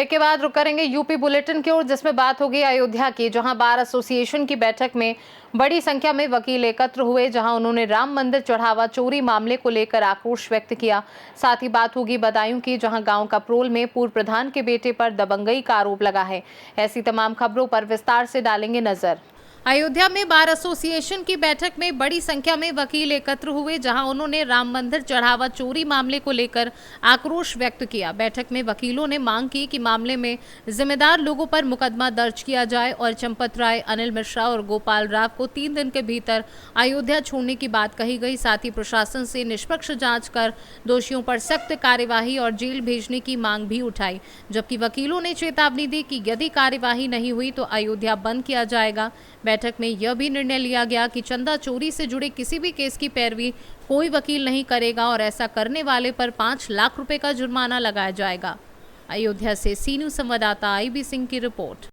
Break के बाद रुक करेंगे यूपी बुलेटिन की ओर, जिसमें बात होगी अयोध्या की, जहां बार एसोसिएशन की बैठक में बड़ी संख्या में वकील एकत्र हुए, जहां उन्होंने राम मंदिर चढ़ावा चोरी मामले को लेकर आक्रोश व्यक्त किया। साथ ही बात होगी बदायूं की, जहां गांव कपरोल में पूर्व प्रधान के बेटे पर दबंगई का आरोप लगा है। ऐसी तमाम खबरों पर विस्तार से डालेंगे नजर। अयोध्या में बार एसोसिएशन की बैठक में बड़ी संख्या में वकील एकत्र हुए, जहां उन्होंने राम मंदिर चढ़ावा चोरी मामले को लेकर आक्रोश व्यक्त किया। बैठक में वकीलों ने मांग की कि मामले में जिम्मेदार लोगों पर मुकदमा दर्ज किया जाए और चंपत राय, अनिल मिश्रा और गोपाल राव को 3 दिन के भीतर अयोध्या छोड़ने की बात कही गई। साथ ही प्रशासन से निष्पक्ष जांच कर दोषियों पर सख्त कार्यवाही और जेल भेजने की मांग भी उठाई, जबकि वकीलों ने चेतावनी दी कि यदि कार्यवाही नहीं हुई तो अयोध्या बंद किया जाएगा। बैठक में यह भी निर्णय लिया गया कि चंदा चोरी से जुड़े किसी भी केस की पैरवी कोई वकील नहीं करेगा और ऐसा करने वाले पर 5 लाख रुपए का जुर्माना लगाया जाएगा। अयोध्या से सीनू संवाददाता आईबी सिंह की रिपोर्ट।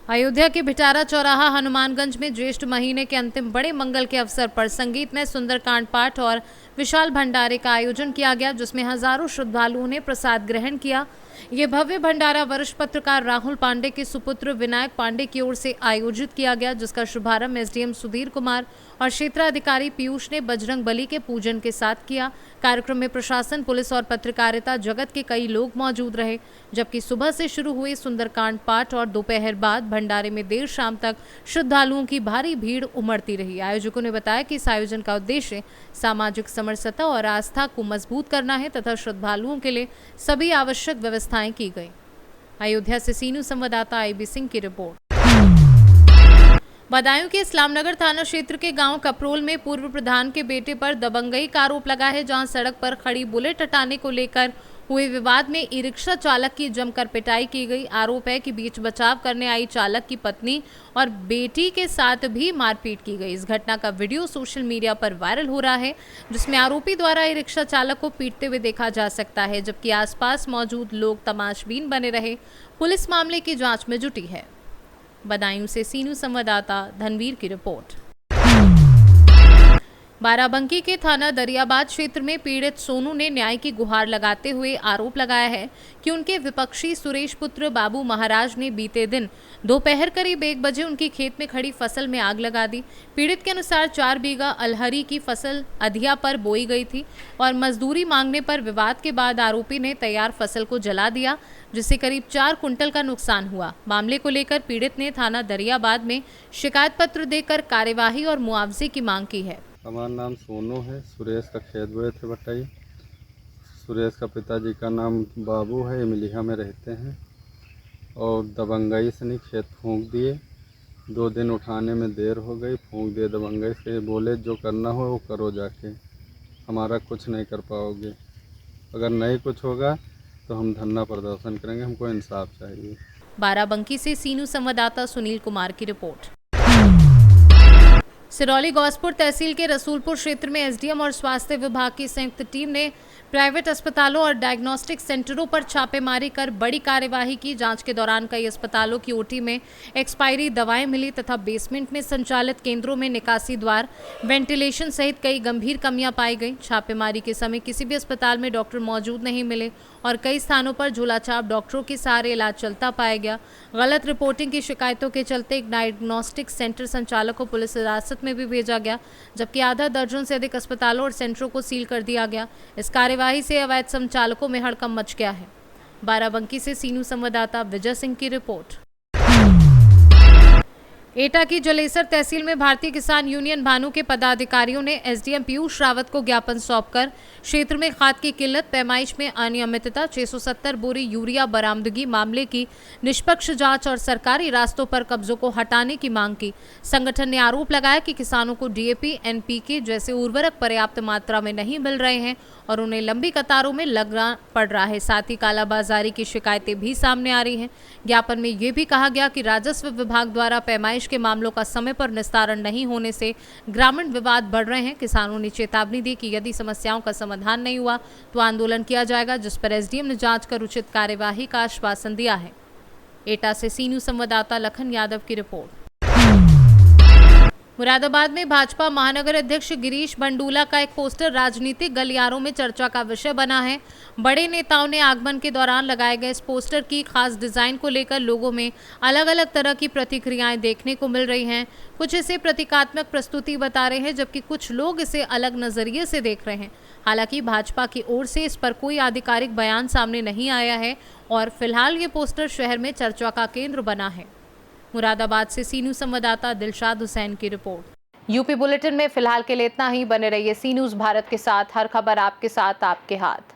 अयोध्या के भिटारा चौराहा हनुमानगंज में ज्येष्ठ महीने के अंतिम बड़े मंगल के अवसर पर संगीतमय सुंदरकांड पाठ और विशाल भंडारे का आयोजन किया गया, जिसमें हजारों श्रद्धालुओं ने प्रसाद ग्रहण किया। ये भव्य भंडारा वरिष्ठ पत्रकार राहुल पांडे के सुपुत्र विनायक पांडे की ओर से आयोजित किया गया, जिसका शुभारंभ एसडीएम सुधीर कुमार और क्षेत्राधिकारी पीयूष ने बजरंग बली के पूजन के साथ किया। कार्यक्रम में प्रशासन, पुलिस और पत्रकारिता जगत के कई लोग मौजूद रहे, जबकि सुबह से शुरू हुए सुंदरकांड पाठ और दोपहर बाद भंडारे में देर शाम तक श्रद्धालुओं की भारी भीड़ उमड़ती रही। आयोजकों ने बताया कि इस आयोजन का उद्देश्य सामाजिक समरसता और आस्था को मजबूत करना है तथा श्रद्धालुओं के लिए सभी आवश्यक व्यवस्थाएं की गई। अयोध्या से सीनू संवाददाता आईबी सिंह की रिपोर्ट। बदायूं के इस्लामनगर थाना क्षेत्र के गांव कपरोल में पूर्व प्रधान के बेटे पर दबंगई का आरोप लगा है, जहां सड़क पर खड़ी बुलेट हटाने को लेकर हुए विवाद में ई रिक्शा चालक की जमकर पिटाई की गई। आरोप है कि बीच बचाव करने आई चालक की पत्नी और बेटी के साथ भी मारपीट की गई। इस घटना का वीडियो सोशल मीडिया पर वायरल हो रहा है, जिसमें आरोपी द्वारा ई रिक्शा चालक को पीटते हुए देखा जा सकता है, जबकि आसपास मौजूद लोग तमाशबीन बने रहे। पुलिस मामले की जांच में जुटी है। बदायूं से सीनू संवाददाता धनवीर की रिपोर्ट। बाराबंकी के थाना दरियाबाद क्षेत्र में पीड़ित सोनू ने न्याय की गुहार लगाते हुए आरोप लगाया है कि उनके विपक्षी सुरेश पुत्र बाबू महाराज ने बीते दिन दोपहर करीब 1 बजे उनकी खेत में खड़ी फसल में आग लगा दी। पीड़ित के अनुसार 4 बीघा अलहरी की फसल अधिया पर बोई गई थी और मजदूरी मांगने पर विवाद के बाद आरोपी ने तैयार फसल को जला दिया, जिससे करीब 4 कुंटल का नुकसान हुआ। मामले को लेकर पीड़ित ने थाना दरियाबाद में शिकायत पत्र देकर कार्यवाही और मुआवजे की मांग की है। हमारा नाम सोनू है। सुरेश का खेत बोए थे बटाई। सुरेश का पिताजी का नाम बाबू है, इमलिया में रहते हैं और दबंगई से नहीं खेत फूंक दिए। 2 दिन उठाने में देर हो गई, फूंक दिए दबंगई से। बोले जो करना हो वो करो, जाके हमारा कुछ नहीं कर पाओगे। अगर नहीं कुछ होगा तो हम धरना प्रदर्शन करेंगे, हमको इंसाफ चाहिए। बाराबंकी से सीनू संवाददाता सुनील कुमार की रिपोर्ट। सिरौली गौसपुर तहसील के रसूलपुर क्षेत्र में एसडीएम और स्वास्थ्य विभाग की संयुक्त टीम ने प्राइवेट अस्पतालों और डायग्नोस्टिक सेंटरों पर छापेमारी कर बड़ी कार्यवाही की। जांच के दौरान कई अस्पतालों की ओटी में एक्सपायरी दवाएं मिली तथा बेसमेंट में संचालित केंद्रों में निकासी द्वार, वेंटिलेशन सहित कई गंभीर कमियां पाई गई। छापेमारी के समय किसी भी अस्पताल में डॉक्टर मौजूद नहीं मिले और कई स्थानों पर झोलाछाप डॉक्टरों के सहारे इलाज चलता पाया गया। गलत रिपोर्टिंग की शिकायतों के चलते एक डायग्नोस्टिक सेंटर संचालक को पुलिस हिरासत में भी भेजा गया, जबकि आधा दर्जन से अधिक अस्पतालों और सेंटरों को सील कर दिया गया। इस कार्यवाही से अवैध संचालकों में हड़कंप मच गया है। बाराबंकी से सीनू संवाददाता विजय सिंह की रिपोर्ट। एटा की जलेसर तहसील में भारतीय किसान यूनियन भानु के पदाधिकारियों ने एसडीएम पीयूष रावत को ज्ञापन सौंपकर क्षेत्र में खाद की किल्लत, पैमाइश में अनियमितता, 670 बोरी यूरिया बरामदगी मामले की निष्पक्ष जांच और सरकारी रास्तों पर कब्जों को हटाने की मांग की। संगठन ने आरोप लगाया कि किसानों को डीएपी, एनपीके जैसे उर्वरक पर्याप्त मात्रा में नहीं मिल रहे हैं और उन्हें लंबी कतारों में लगना पड़ रहा है। साथ ही कालाबाजारी की शिकायतें भी सामने आ रही हैं। ज्ञापन में ये भी कहा गया कि राजस्व विभाग द्वारा पैमाइश के मामलों का समय पर निस्तारण नहीं होने से ग्रामीण विवाद बढ़ रहे हैं। किसानों ने चेतावनी दी कि यदि समस्याओं का समाधान नहीं हुआ तो आंदोलन किया जाएगा, जिस पर एसडीएम ने जांच कर उचित कार्यवाही का आश्वासन दिया है। एटा से सीनू संवाददाता लखन यादव की रिपोर्ट। मुरादाबाद में भाजपा महानगर अध्यक्ष गिरीश बंडूला का एक पोस्टर राजनीतिक गलियारों में चर्चा का विषय बना है। बड़े नेताओं ने आगमन के दौरान लगाए गए इस पोस्टर की खास डिजाइन को लेकर लोगों में अलग अलग तरह की प्रतिक्रियाएं देखने को मिल रही हैं। कुछ इसे प्रतीकात्मक प्रस्तुति बता रहे हैं, जबकि कुछ लोग इसे अलग नजरिए से देख रहे हैं। हालांकि भाजपा की ओर से इस पर कोई आधिकारिक बयान सामने नहीं आया है और फिलहाल ये पोस्टर शहर में चर्चा का केंद्र बना है। मुरादाबाद से सी न्यूज़ संवाददाता दिलशाद हुसैन की रिपोर्ट। यूपी बुलेटिन में फिलहाल के लिए इतना ही। बने रहिए सी न्यूज़ भारत के साथ। हर खबर आपके साथ, आपके हाथ।